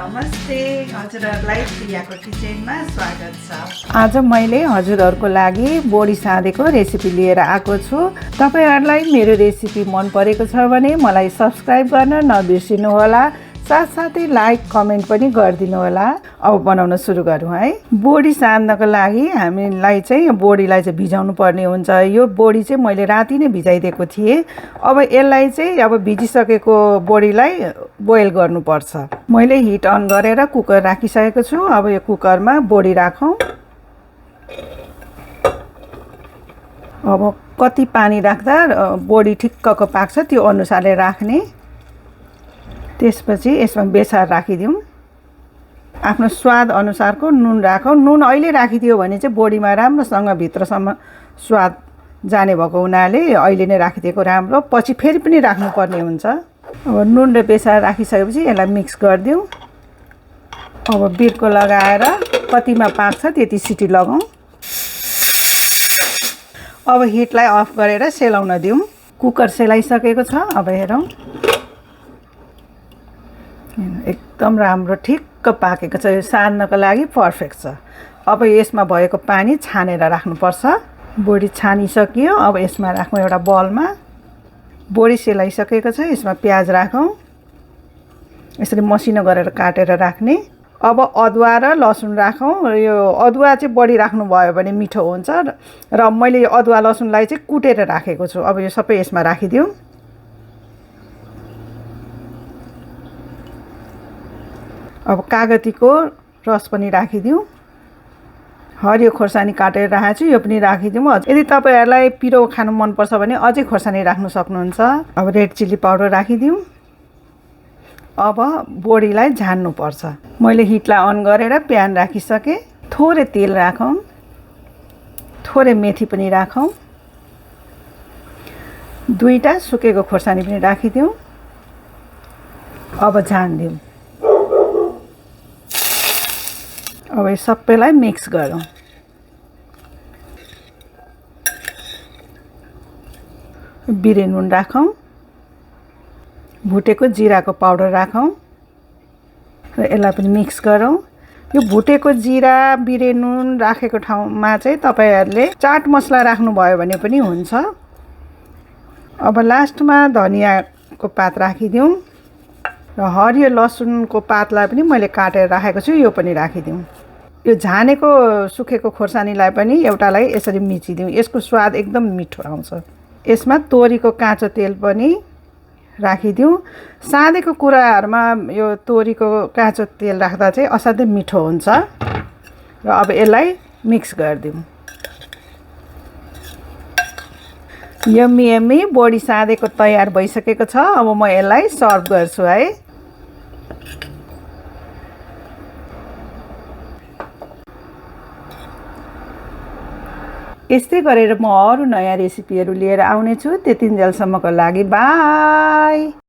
नमस्ते हजुरहरूलाई प्रियाको किचनमा स्वागत छ। आज मैले हजुरहरूको लागि बोडी साधेको रेसिपी लिएर आएको छु। तपाईहरुलाई मेरो रेसिपी मन परेको छ भने मलाई सब्स्क्राइब गर्न नबिर्सिनु होला, साथसाथै लाइक कमेन्ट पनि गरिदिनु होला। अब बनाउन सुरु गरौँ है। बोडी साध्नको लागि हामीलाई चाहिँ बोडीलाई चाहिँ भिजाउनु पर्ने हुन्छ। यो बोडी चाहिँ मैले राति नै भिजाइदिएको थिएँ। अब यसलाई चाहिँ अब भिजिसकेको बोडीलाई बोइल गर्नुपर्छ। मैले हिट अन गरेर कुकर राखिसकेको छु। अब यो कुकरमा बोडी राखौँ। अब कति पानी राख्दा बोडी ठिक्कको पाक्छ त्यो अनुसारले राख्ने। त्यसपछि यसमा बेसार राखिदिउँ। आफ्नो स्वाद अनुसारको नुन राखौँ। नुन अहिले राखिदियो भने चाहिँ बोडीमा राम्रोसँग भित्रसम्म स्वाद जाने भएको हुनाले अहिले नै राखिदिएको राम्रो। पछि फेरि पनि राख्नुपर्ने हुन्छ। अब नुन र बेसार राखिसकेपछि यसलाई मिक्स गरिदिउँ। अब बिर्को लगाएर कतिमा पाक्छ त्यति सिटी लगाउँ। अब हिटलाई अफ गरेर सेलाउन दिउँ। कुकर सेलाइसकेको छ। अब हेरौँ, एकदम राम्रो ठिक्क पाकेको छ। यो साध्नको लागि पर्फेक्ट छ। अब यसमा भएको पानी छानेर राख्नुपर्छ। बोडी छानिसक्यो। अब यसमा राखौँ एउटा बलमा। बोडी सेलाइसकेको छ। यसमा प्याज राखौँ। यसरी मसिनो गरेर काटेर राख्ने। अब अदुवा र लसुन राखौँ। यो अदुवा चाहिँ बढी राख्नुभयो भने मिठो हुन्छ र मैले यो अदुवा लसुनलाई चाहिँ कुटेर राखेको छु। अब यो सबै यसमा राखिदिउँ। अब कागतीको रस पनि राखिदिउँ। हरियो खोर्सानी काटेर राखेको छु, यो पनि राखिदिउँ। यदि तपाईहरुलाई पिरो खानु मनपर्छ भने अझै खोर्सानी राख्न सक्नुहुन्छ। अब रेड चिल्ली पाउडर राखिदिउँ। अब बोडीलाई झान्नुपर्छ। मैले हिटलाई अन गरेर प्यान राखिसकेँ। थोरै तेल राखौँ। थोरै मेथी पनि राखौँ। दुईटा सुकेको खोर्सानी पनि राखिदिउँ। अब झान्दिउँ। अब यो सबैलाई मिक्स गरौँ। बिरे नुन राखौँ। भुटेको जिराको पाउडर राखौँ र यसलाई पनि मिक्स गरौँ। यो भुटेको जिरा बिरे नुन राखेको ठाउँमा चाहिँ तपाईहरुले चाट मसला राख्नुभयो भने पनि हुन्छ। अब लास्टमा धनियाको पात राखिदिउँ र हरियो लसुनको पातलाई पनि मैले काटेर राखेको छु, यो पनि राखिदिउँ। यो झानेको सुकेको खोर्सानीलाई पनि एउटालाई यसरी मिचिदिउँ। यसको स्वाद एकदम मिठो आउँछ। यसमा तोरीको काँचो तेल पनि राखिदिउँ। साँधेको कुराहरुमा यो तोरीको काँचो तेल राख्दा चाहिँ असाध्यै मिठो हुन्छ। र अब यसलाई मिक्स गरिदिउँ। यम्मी यम्मी बोडी साँधेको तयार भइसकेको छ। अब म यसलाई सर्भ गर्छु है। यस्तै गरेर म अरू नयाँ रेसिपीहरू लिएर आउने छु। त्यतिन्जेलसम्मको लागि बाई।